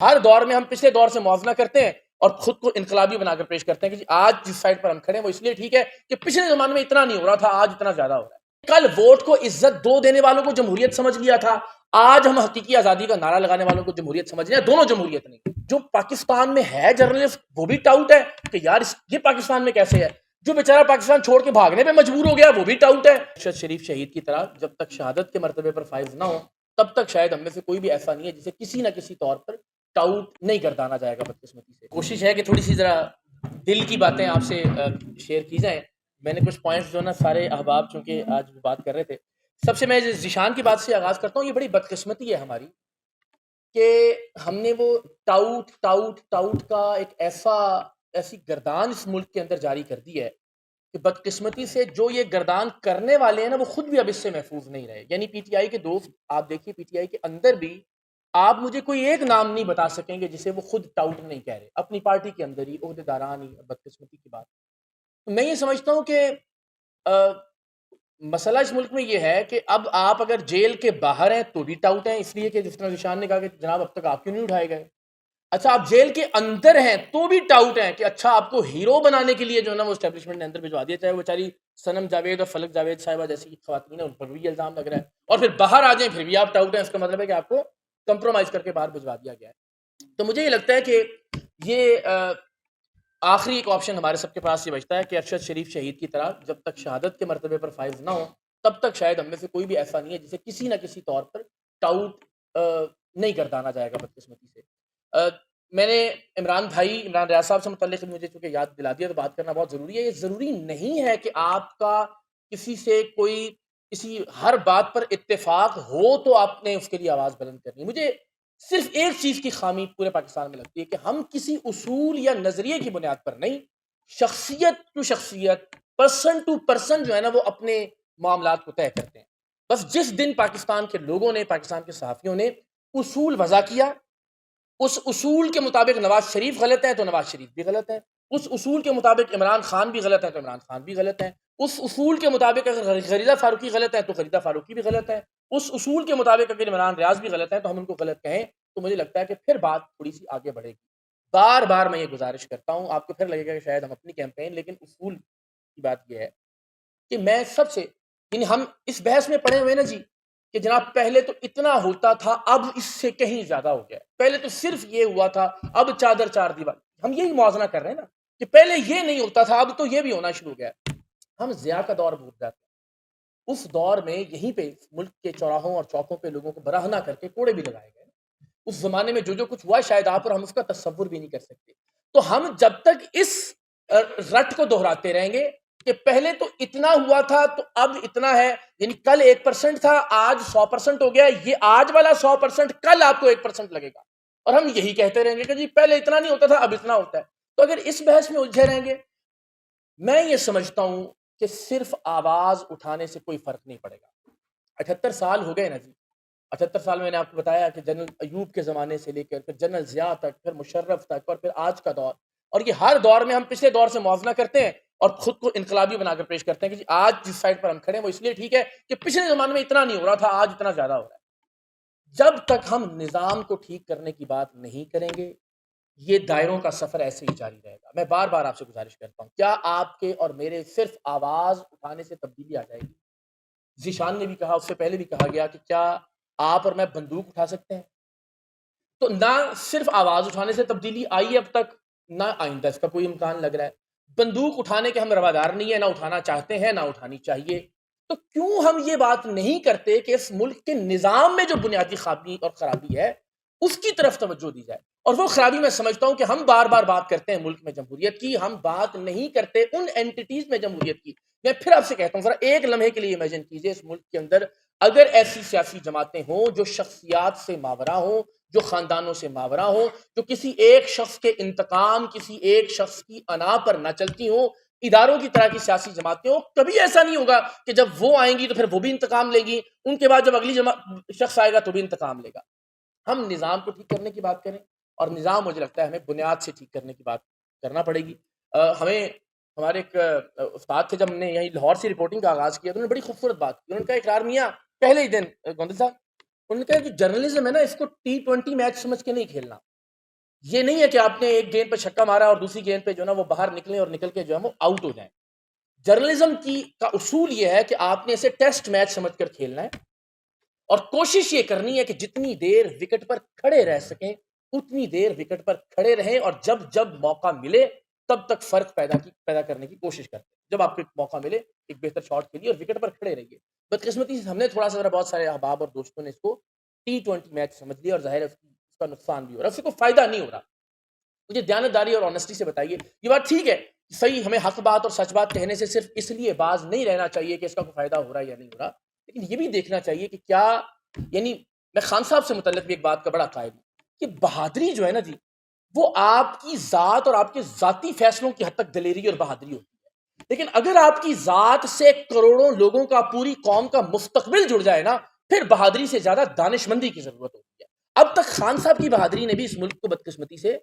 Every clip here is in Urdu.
ہر دور میں ہم پچھلے دور سے موازنہ کرتے ہیں اور خود کو انقلابی بنا کر پیش کرتے ہیں کہ جی آج جس سائڈ پر ہم کھڑے ہیں وہ اس لیے ٹھیک ہے کہ پچھلے زمانے میں اتنا نہیں ہو رہا تھا، آج اتنا زیادہ ہو رہا ہے۔ کل ووٹ کو عزت دو دینے والوں کو جمہوریت سمجھ لیا تھا، آج ہم حقیقی آزادی کا نعرہ لگانے والوں کو جمہوریت سمجھ لیا، دونوں جمہوریت نہیں۔ جو پاکستان میں ہے جرنلسٹ وہ بھی ٹاؤٹ ہے کہ یار یہ پاکستان میں کیسے ہے، جو بیچارہ پاکستان چھوڑ کے بھاگنے پہ مجبور ہو گیا وہ بھی ٹاؤٹ ہے۔ ارشد شریف شہید کی طرح جب تک شہادت کے مرتبے پر فائز نہ ہو تب تک شاید ہم میں سے کوئی بھی ایسا نہیں ہے جسے کسی نہ کسی طور پر ٹاؤٹ نہیں گردانا جائے گا بدقسمتی سے۔ کوشش ہے کہ تھوڑی سی ذرا دل کی باتیں آپ سے شیئر کی جائیں۔ میں نے کچھ پوائنٹس جو نا سارے احباب چونکہ آج بات کر رہے تھے، سب سے میں ذیشان کی بات سے آغاز کرتا ہوں۔ یہ بڑی بدقسمتی ہے ہماری کہ ہم نے وہ ٹاؤٹ ٹاؤٹ ٹاؤٹ کا ایک ایسی گردان اس ملک کے اندر جاری کر دی ہے کہ بدقسمتی سے جو یہ گردان کرنے والے ہیں نا وہ خود بھی اب اس سے محفوظ نہیں رہے۔ یعنی پی ٹی آئی کے دوست آپ دیکھیے، پی ٹی آئی کے اندر بھی آپ مجھے کوئی ایک نام نہیں بتا سکیں گے جسے وہ خود ٹاؤٹ نہیں کہہ رہے، اپنی پارٹی کے اندر ہی عہدیداران ہی۔ بدقسمتی کی بات میں یہ سمجھتا ہوں کہ مسئلہ اس ملک میں یہ ہے کہ اب آپ اگر جیل کے باہر ہیں تو بھی ٹاؤٹ ہیں، اس لیے کہ جس طرح ذیشان نے کہا کہ جناب اب تک آپ کیوں نہیں اٹھائے گئے۔ اچھا آپ جیل کے اندر ہیں تو بھی ٹاؤٹ ہیں کہ اچھا آپ کو ہیرو بنانے کے لیے جو ہے نا وہ اسٹیبلشمنٹ نے اندر بھجوا دیا، چاہے وہ بیچاری صنم جاوید اور فلک جاوید صاحبہ جیسی خواتین ہیں ان پر بھی یہ الزام لگ رہا ہے، اور پھر باہر آ جائیں پھر بھی آپ ٹاؤٹ ہیں۔ اس کا مطلب ہے کہ آپ کو کمپرومائز کر کے باہر بھجوا دیا گیا ہے۔ تو مجھے یہ لگتا ہے کہ یہ آخری ایک آپشن ہمارے سب کے پاس یہ بچتا ہے کہ ارشد شریف شہید کی طرح جب تک شہادت کے مرتبے پر فائز نہ ہو تب تک شاید ہم میں سے کوئی بھی ایسا نہیں ہے جسے کسی نہ کسی طور پر ٹاؤٹ نہیں گردانا جائے گا بدقسمتی سے۔ میں نے عمران ریاض صاحب سے متعلق مجھے چونکہ یاد دلا دیا تو بات کرنا بہت ضروری ہے۔ یہ ضروری نہیں ہے کہ آپ کا کسی سے کوئی کسی ہر بات پر اتفاق ہو تو آپ نے اس کے لیے آواز بلند کرنی۔ مجھے صرف ایک چیز کی خامی پورے پاکستان میں لگتی ہے کہ ہم کسی اصول یا نظریے کی بنیاد پر نہیں، شخصیت ٹو شخصیت، پرسن ٹو پرسن جو ہے نا وہ اپنے معاملات کو طے کرتے ہیں۔ بس جس دن پاکستان کے لوگوں نے، پاکستان کے صحافیوں نے اصول وضع کیا، اس اصول کے مطابق نواز شریف غلط ہے تو نواز شریف بھی غلط ہے، اس اصول کے مطابق عمران خان بھی غلط ہے تو عمران خان بھی غلط ہے، اس اصول کے مطابق اگر غریدہ فاروقی غلط ہے تو غریدہ فاروقی بھی غلط ہے، اس اصول کے مطابق اگر عمران ریاض بھی غلط ہے تو ہم ان کو غلط کہیں تو مجھے لگتا ہے کہ پھر بات تھوڑی سی آگے بڑھے گی۔ بار بار میں یہ گزارش کرتا ہوں، آپ کو پھر لگے گا کہ شاید ہم اپنی کیمپین، لیکن اصول کی بات یہ ہے کہ میں سب سے، یعنی ہم اس بحث میں پڑے ہوئے نا جی کہ جناب پہلے تو اتنا ہوتا تھا اب اس سے کہیں زیادہ ہو گیا، پہلے تو صرف یہ ہوا تھا اب چادر چار دیوار، ہم یہی موازنہ کر رہے ہیں نا کہ پہلے یہ نہیں ہوتا تھا اب تو یہ بھی ہونا شروع ہو گیا۔ ہم ضیاء کا دور بھول جاتے ہیں، اس دور میں یہیں پہ ملک کے چوراہوں اور چوکوں پہ لوگوں کو براہنہ کر کے کوڑے بھی لگائے گئے۔ اس زمانے میں جو کچھ ہوا شاید آپ اور ہم اس کا تصور بھی نہیں کر سکتے۔ تو ہم جب تک اس رٹ کو دہراتے رہیں گے کہ پہلے تو اتنا ہوا تھا تو اب اتنا ہے، یعنی کل 1% تھا آج 100% ہو گیا، یہ آج والا 100% کل آپ کو 1% لگے گا، اور ہم یہی کہتے رہیں گے کہ جی پہلے اتنا نہیں ہوتا تھا اب اتنا ہوتا ہے۔ تو اگر اس بحث میں الجھے رہیں گے، میں یہ سمجھتا ہوں کہ صرف آواز اٹھانے سے کوئی فرق نہیں پڑے گا۔ 78 سال ہو گئے نا جی، 78 سال میں نے آپ کو بتایا کہ جنرل ایوب کے زمانے سے لے کر پھر جنرل ضیاء تک، پھر مشرف تک، اور پھر آج کا دور، اور یہ ہر دور میں ہم پچھلے دور سے موازنہ کرتے ہیں اور خود کو انقلابی بنا کر پیش کرتے ہیں کہ جی آج جس سائڈ پر ہم کھڑے ہیں وہ اس لیے ٹھیک ہے کہ پچھلے زمانے میں اتنا نہیں ہو رہا تھا، آج اتنا زیادہ ہو رہا ہے۔ جب تک ہم نظام کو ٹھیک کرنے کی بات نہیں کریں گے یہ دائروں کا سفر ایسے ہی جاری رہے گا۔ میں بار بار آپ سے گزارش کرتا ہوں، کیا آپ کے اور میرے صرف آواز اٹھانے سے تبدیلی آ جائے گی؟ ذیشان نے بھی کہا، اس سے پہلے بھی کہا گیا کہ کیا آپ اور میں بندوق اٹھا سکتے ہیں؟ تو نہ صرف آواز اٹھانے سے تبدیلی آئی اب تک، نہ آئندہ اس کا کوئی امکان لگ رہا ہے۔ بندوق اٹھانے کے ہم روادار نہیں ہیں، نہ اٹھانا چاہتے ہیں، نہ اٹھانی چاہیے۔ تو کیوں ہم یہ بات نہیں کرتے کہ اس ملک کے نظام میں جو بنیادی خامی اور خرابی ہے اس کی طرف توجہ دی جائے؟ اور وہ خرابی میں سمجھتا ہوں کہ ہم بار بار بات کرتے ہیں ملک میں جمہوریت کی، ہم بات نہیں کرتے ان اینٹیٹیز میں جمہوریت کی۔ میں پھر آپ سے کہتا ہوں ذرا ایک لمحے کے لیے امیجن کیجئے اس ملک کے اندر اگر ایسی سیاسی جماعتیں ہوں جو شخصیات سے ماورا ہوں، جو خاندانوں سے ماورا ہوں، جو کسی ایک شخص کے انتقام، کسی ایک شخص کی انا پر نہ چلتی ہوں، اداروں کی طرح کی سیاسی جماعتیں ہوں، کبھی ایسا نہیں ہوگا کہ جب وہ آئیں گی تو پھر وہ بھی انتقام لے گی، ان کے بعد جب اگلی شخص آئے گا تو بھی انتقام لے گا۔ ہم نظام کو ٹھیک کرنے کی بات کریں، اور نظام مجھے لگتا ہے ہمیں بنیاد سے ٹھیک کرنے کی بات کرنا پڑے گی۔ ہمیں ہمارے ایک استاد تھے، جب ہم نے یہیں لاہور سے رپورٹنگ کا آغاز کیا تو انہوں نے بڑی خوبصورت بات کی۔ انہوں نے کہا اقرار میاں پہلے ہی دن گوندل صاحب، انہوں نے کہا کہ جرنلزم ہے نا اس کو T20 میچ سمجھ کے نہیں کھیلنا، یہ نہیں ہے کہ آپ نے ایک گیند پہ چھکا مارا اور دوسری گیند پہ جو ہے نا وہ باہر نکلیں اور نکل کے جو ہے وہ آؤٹ ہو جائیں. جرنلزم کا اصول یہ ہے کہ آپ نے اسے ٹیسٹ میچ سمجھ کر کھیلنا ہے اور کوشش یہ کرنی ہے کہ جتنی دیر وکٹ پر کھڑے رہ سکیں اتنی دیر وکٹ پر کھڑے رہیں اور جب جب موقع ملے تب تک فرق پیدا کرنے کی کوشش کرتے ہیں. جب آپ کو ایک موقع ملے ایک بہتر شاٹ کے لیے اور وکٹ پر کھڑے رہیے. بدقسمتی سے ہم نے تھوڑا سا بہت سارے احباب اور دوستوں نے اس کو T20 میچ سمجھ لیا اور ظاہر ہے اس کا نقصان بھی ہو رہا ہے, اس سے کوئی فائدہ نہیں ہو رہا. مجھے دیانتداری اور آنیسٹی سے بتائیے, یہ بات ٹھیک ہے صحیح, ہمیں حق بات اور سچ بات کہنے سے صرف اس لیے باز نہیں رہنا چاہیے کہ اس کا کوئی فائدہ ہو رہا ہے یا نہیں ہو رہا, لیکن یہ بھی دیکھنا چاہیے کہ کیا, یعنی میں خان صاحب سے متعلق بھی ایک بات کا بڑا قائل ہوں کہ بہادری جو ہے نا جی وہ آپ کی ذات اور آپ کے ذاتی فیصلوں کی حد تک دلیری اور بہادری ہوتی ہے, لیکن اگر آپ کی ذات سے کروڑوں لوگوں کا, پوری قوم کا مستقبل جڑ جائے نا, پھر بہادری سے زیادہ دانشمندی کی ضرورت ہوتی ہے. اب تک خان صاحب کی بہادری نے بھی اس ملک کو بدقسمتی سے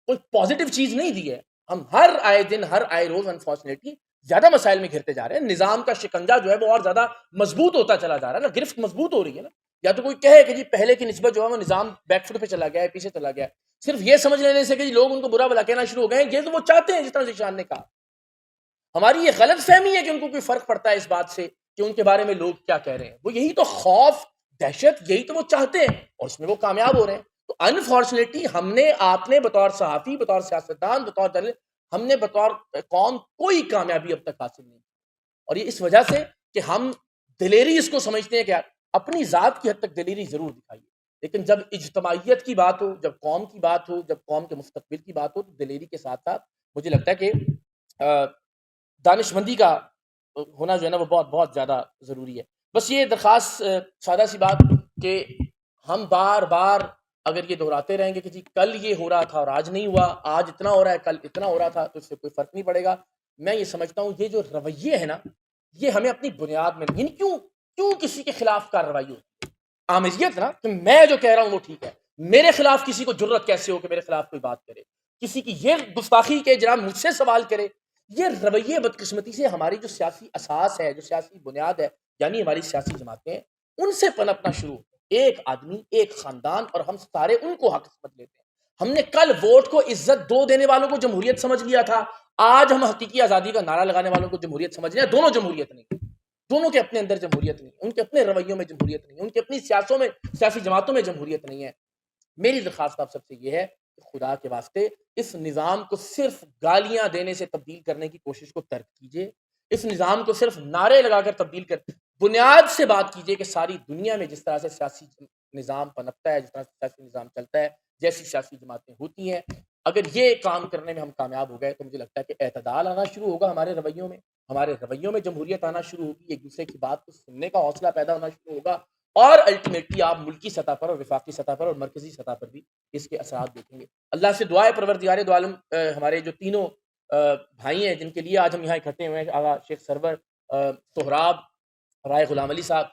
کوئی پازیٹیو چیز نہیں دی ہے. ہم ہر آئے دن ہر آئے روز انفارچونیٹلی زیادہ مسائل میں گھرتے جا رہے ہیں. نظام کا شکنجا جو ہے وہ اور زیادہ مضبوط ہوتا چلا جا رہا ہے نا, گرفت مضبوط ہو رہی ہے نا. یا تو کوئی کہے کہ جی پہلے کی نسبت جو ہے وہ نظام بیک فٹ پہ چلا گیا ہے, پیچھے چلا گیا ہے, صرف یہ سمجھ لینے سے کہ جی لوگ ان کو برا بھلا کہنا شروع ہو گئے ہیں. یہ تو وہ چاہتے ہیں, جس طرح ذیشان نے کہا, ہماری یہ غلط فہمی ہے کہ ان کو کوئی فرق پڑتا ہے اس بات سے کہ ان کے بارے میں لوگ کیا کہہ رہے ہیں. وہ یہی تو خوف, دہشت, یہی تو وہ چاہتے ہیں اور اس میں وہ کامیاب ہو رہے ہیں. تو انفارچونیٹلی ہم نے, آپ نے بطور صحافی, بطور سیاستدان, بطور جرنلسٹ, ہم نے بطور قوم کوئی کامیابی اب تک حاصل نہیں کی. اور یہ اس وجہ سے کہ ہم دلیری اس کو سمجھتے ہیں کہ اپنی ذات کی حد تک دلیری ضرور دکھائیے, لیکن جب اجتماعیت کی بات ہو, جب قوم کی بات ہو, جب قوم کے مستقبل کی بات ہو, تو دلیری کے ساتھ ساتھ مجھے لگتا ہے کہ دانشمندی کا ہونا جو ہے نا وہ بہت بہت زیادہ ضروری ہے. بس یہ درخواست, سادہ سی بات, کہ ہم بار بار اگر یہ دہراتے رہیں گے کہ جی کل یہ ہو رہا تھا اور آج نہیں ہوا, آج اتنا ہو رہا ہے کل اتنا ہو رہا تھا, تو اس سے کوئی فرق نہیں پڑے گا. میں یہ سمجھتا ہوں یہ جو رویے ہیں نا یہ ہمیں اپنی بنیاد میں, یعنی کیوں کسی کے خلاف کارروائی ہوتی ہے, آمیزیت نا کہ میں جو کہہ رہا ہوں وہ ٹھیک ہے, میرے خلاف کسی کو جرت کیسے ہو کہ میرے خلاف کوئی بات کرے, کسی کی یہ گستاخی کے جناب مجھ سے سوال کرے. یہ رویے بدقسمتی سے ہماری جو سیاسی اساس ہے, جو سیاسی بنیاد ہے, یعنی ہماری سیاسی جماعتیں ہیں, ان سے پنپنا شروع ہوتا ہے. ایک آدمی, ایک خاندان, اور ہم سارے ان کو حق سمجھ لیتے ہیں. ہم نے کل ووٹ کو عزت دو دینے والوں کو جمہوریت سمجھ لیا تھا, آج ہم حقیقی آزادی کا نعرہ لگانے والوں کو جمہوریت سمجھ رہے ہیں. دونوں جمہوریت نہیں, دونوں کے اپنے اندر جمہوریت نہیں, ان کے اپنے رویوں میں جمہوریت نہیں, ان کی اپنی سیاسی جماعتوں میں جمہوریت نہیں ہے. میری درخواست آپ سب سے یہ ہے کہ خدا کے واسطے اس نظام کو صرف گالیاں دینے سے تبدیل کرنے کی کوشش کو ترک کیجیے. اس نظام کو صرف نعرے لگا کر تبدیل کر, بنیاد سے بات کیجیے کہ ساری دنیا میں جس طرح سے سیاسی نظام پنپتا ہے, جس طرح سے سیاسی نظام چلتا ہے, جیسی سیاسی جماعتیں ہوتی ہیں, اگر یہ کام کرنے میں ہم کامیاب ہو گئے تو مجھے لگتا ہے کہ اعتدال آنا شروع ہوگا ہمارے رویوں میں, ہمارے رویوں میں جمہوریت آنا شروع ہوگی, ایک دوسرے کی بات کو سننے کا حوصلہ پیدا ہونا شروع ہوگا, اور الٹیمیٹلی آپ ملکی سطح پر اور وفاقی سطح پر اور مرکزی سطح پر بھی اس کے اثرات دیکھیں گے. اللہ سے دعا ہے پروردگار دو عالم, ہمارے جو تینوں بھائی ہیں جن کے لیے آج ہم یہاں اکٹھے ہوئے ہیں, آغا شیخ سرور, سہراب, رائے غلام علی صاحب,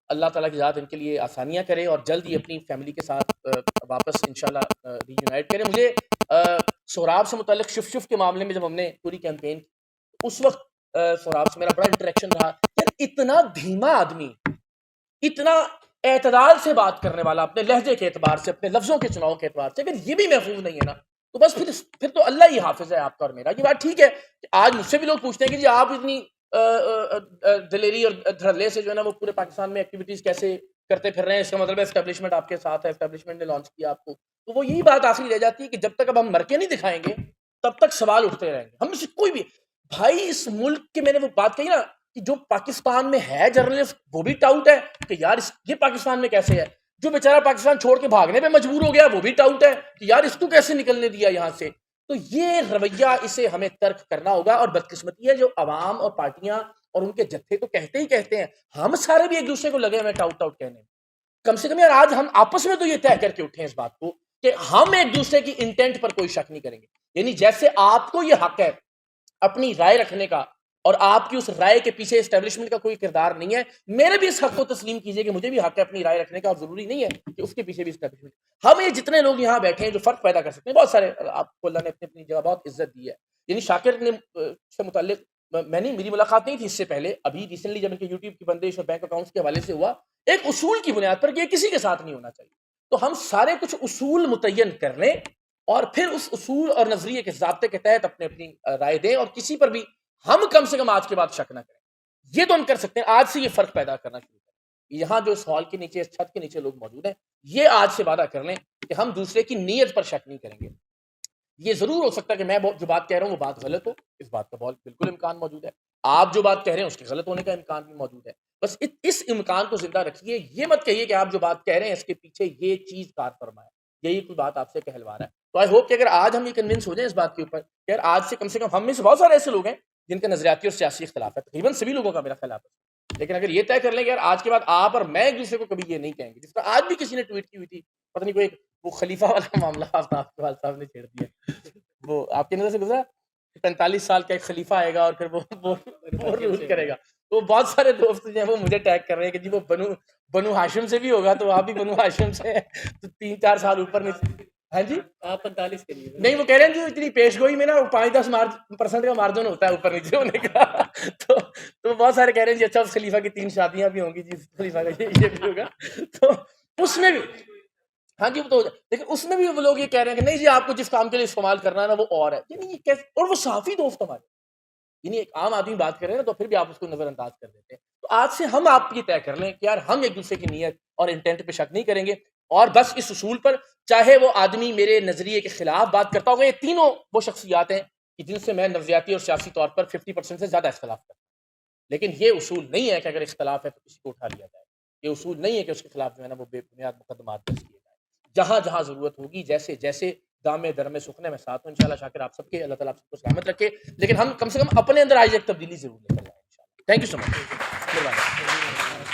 اللہ تعالیٰ کی ذات ان کے لیے آسانیاں کرے اور جلد ہی اپنی فیملی کے ساتھ واپس انشاءاللہ ری یونائٹ کرے. مجھے سہراب سے متعلق شف کے معاملے میں جب ہم نے پوری کیمپین کی, اس وقت سہراب سے میرا بڑا انٹریکشن رہا کہ اتنا دھیما آدمی, اتنا اعتدال سے بات کرنے والا, اپنے لہجے کے اعتبار سے, اپنے لفظوں کے چناؤ کے اعتبار سے, اگر یہ بھی محفوظ نہیں ہے نا تو بس پھر تو اللہ ہی حافظ ہے آپ کا اور میرا. یہ بات ٹھیک ہے کہ آج مجھ سے بھی لوگ پوچھتے ہیں کہ جی آپ اتنی دلیری اور دھڑلے سے جو ہے نا وہ پورے پاکستان میں ایکٹیویٹیز کیسے کرتے پھر رہے ہیں, اس کا مطلب ہے اسٹیبلشمنٹ آپ کے ساتھ ہے, اسٹیبلشمنٹ نے لانچ کیا آپ کو. تو وہ یہی بات آخری رہ جاتی ہے کہ جب تک اب ہم مرکے نہیں دکھائیں گے تب تک سوال اٹھتے رہیں گے. ہم میں سے کوئی بھی بھائی اس ملک کے, میں نے وہ بات کہی نا کہ جو پاکستان میں ہے جرنلسٹ وہ بھی ٹاؤٹ ہے کہ یار یہ پاکستان میں کیسے ہے, جو بیچارہ پاکستان چھوڑ کے بھاگنے پہ مجبور ہو گیا وہ بھی ٹاؤٹ ہے کہ یار اس کو کیسے نکلنے دیا یہاں سے. تو یہ رویہ اسے ہمیں ترک کرنا ہوگا. اور بدقسمتی ہے جو عوام اور پارٹیاں اور ان کے جتھے تو کہتے ہی کہتے ہیں, ہم سارے بھی ایک دوسرے کو لگے ہوئے ٹاؤٹ ٹاؤٹ کہنے. کم سے کم یار آج ہم آپس میں تو یہ طے کر کے اٹھے اس بات کو کہ ہم ایک دوسرے کی انٹینٹ پر کوئی شک نہیں کریں گے. یعنی جیسے آپ کو یہ حق ہے اپنی رائے رکھنے کا اور آپ کی اس رائے کے پیچھے اسٹیبلشمنٹ کا کوئی کردار نہیں ہے, میرے بھی اس حق کو تسلیم کیجئے کہ مجھے بھی حق ہے اپنی رائے رکھنے کا, اور ضروری نہیں ہے کہ اس کے پیچھے بھی اسٹیبلشمنٹ. ہم یہ جتنے لوگ یہاں بیٹھے ہیں جو فرق پیدا کر سکتے ہیں, بہت سارے, آپ کو اللہ نے اپنی اپنی جگہ بہت عزت دی ہے. یعنی شاکر نے سے متعلق میں نہیں, میری ملاقات نہیں تھی اس سے پہلے, ابھی ریسنٹلی جب ان کے یوٹیوب کی بندش اور بینک اکاؤنٹس کے حوالے سے ہوا, ایک اصول کی بنیاد پر کہ یہ کسی کے ساتھ نہیں ہونا چاہیے. تو ہم سارے کچھ اصول متعین کر لیں اور پھر اس اصول اور نظریے کے ضابطے کے تحت اپنی رائے دیں، اور کسی پر بھی ہم کم سے کم آج کے بعد شک نہ کریں. یہ تو ہم کر سکتے ہیں، آج سے یہ فرق پیدا کرنا شروع کریں. یہاں جو اس ہال کے نیچے، اس چھت کے نیچے لوگ موجود ہیں، یہ آج سے وعدہ کر لیں کہ ہم دوسرے کی نیت پر شک نہیں کریں گے. یہ ضرور ہو سکتا ہے کہ میں جو بات کہہ رہا ہوں وہ بات غلط ہو، اس بات کا بالکل امکان موجود ہے. آپ جو بات کہہ رہے ہیں اس کے غلط ہونے کا امکان بھی موجود ہے. بس اس امکان کو زندہ رکھیے. یہ مت کہیے کہ آپ جو بات کہہ رہے ہیں اس کے پیچھے یہ چیز کار فرما ہے، یہی کوئی بات آپ سے کہلوا رہا ہے. تو آئی ہوپ کہ اگر آج ہم یہ کنونس ہو جائیں اس بات کے اوپر کہ یار آج سے کم ہم میں سے بہت سارے ایسے لوگ ہیں جن کا نظریاتی اور سیاسی اختلاف ہے، تقریباً سبھی لوگوں کا میرا خلاف ہے، لیکن اگر یہ طے کر لیں کہ یار آج کے بعد آپ اور میں ایک دوسرے کو کبھی یہ نہیں کہیں گے، جس طرح آج بھی کسی نے ٹویٹ کی ہوئی تھی، پتہ نہیں کوئی وہ خلیفہ والا معاملہ آپ صاحب نے چھیڑ دیا، وہ آپ کی نظر سے گزرا 45 سال کا ایک خلیفہ آئے گا اور پھر وہ رول کرے گا. تو بہت سارے دوست جو ہیں وہ مجھے ٹیگ کر رہے ہیں کہ جی وہ بنو ہاشم سے بھی ہوگا، تو آپ بھی بنو ہاشم سے تو 3-4 سال اوپر نہیں. ہاں جی آپ 45 کے لیے نہیں، وہ کہہ رہے ہیں جو اتنی پیش گوئی میں نا 5-10% کا مارجن ہوتا ہے اوپر نیچے ہونے کا. تو بہت سارے کہہ رہے ہیں جی اچھا اس خلیفہ کی 3 شادیاں بھی ہوں گی، جی خلیفہ کا یہ بھی ہوگا. تو اس میں بھی ہاں جی وہ تو، لیکن اس میں بھی وہ لوگ یہ کہہ رہے ہیں کہ نہیں جی آپ کو جس کام کے لیے استعمال کرنا ہے نا وہ اور ہے. یعنی یہ کیسے، اور وہ صحافی دوست ہمارے، یعنی ایک عام آدمی بات کر رہے ہیں تو پھر بھی آپ اس کو نظر انداز کر دیتے ہیں. تو آج سے ہم آپ یہ طے کر لیں کہ یار ہم ایک دوسرے کی نیت اور انٹینٹ پہ شک نہیں کریں گے، اور بس اس اصول پر چاہے وہ آدمی میرے نظریے کے خلاف بات کرتا ہوگا. یہ تینوں وہ شخصیات ہیں کہ جن سے میں نظریاتی اور سیاسی طور پر 50% سے زیادہ اختلاف کرتا ہوں، لیکن یہ اصول نہیں ہے کہ اگر اختلاف ہے تو کسی کو اٹھا لیا جائے. یہ اصول نہیں ہے کہ اس کے خلاف جو ہے نا وہ بے بنیاد مقدمات درج کیے جائیں. جہاں جہاں ضرورت ہوگی، جیسے جیسے دامے درمے سکھنے میں ساتھ ہوں انشاءاللہ. شاکر آپ سب کے، اللہ تعالیٰ آپ سب کو سلامت رکھے، لیکن ہم کم سے کم اپنے اندر آج ایک تبدیلی ضرور لے کر آئیں انشاءاللہ. Thank you so much.